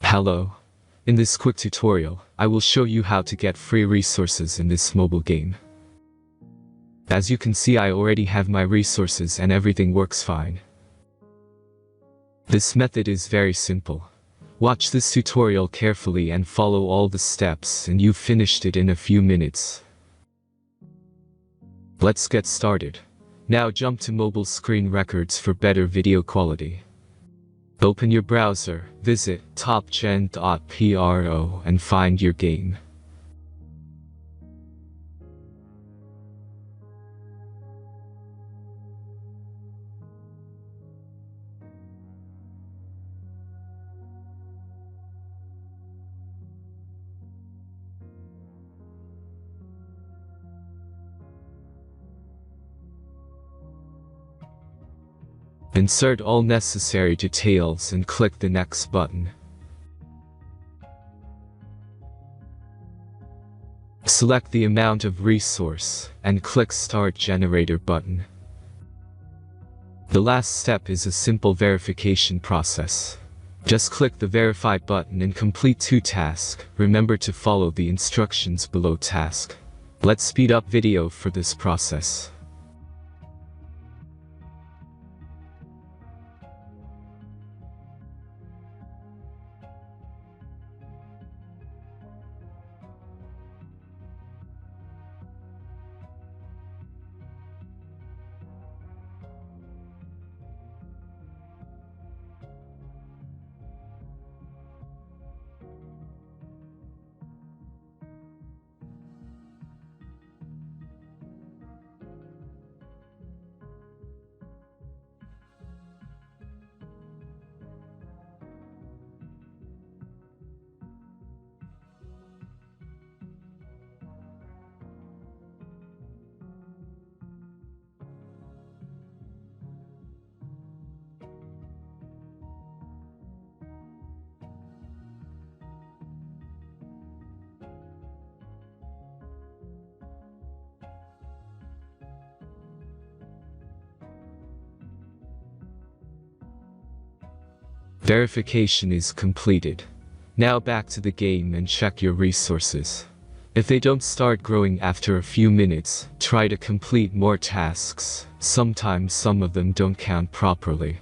Hello. In this quick tutorial, I will show you how to get free resources in this mobile game. As you can see, I already have my resources and everything works fine. This method is very simple. Watch this tutorial carefully and follow all the steps and you've finished it in a few minutes. Let's get started. Now jump to mobile screen records for better video quality. Open your browser, visit topgen.pro and find your game. Insert all necessary details and click the next button. Select the amount of resource and click Start Generator button. The last step is a simple verification process. Just click the Verify button and complete 2 tasks. Remember to follow the instructions below task. Let's speed up video for this process. Verification is completed. Now back to the game and check your resources. If they don't start growing after a few minutes, try to complete more tasks. Sometimes some of them don't count properly.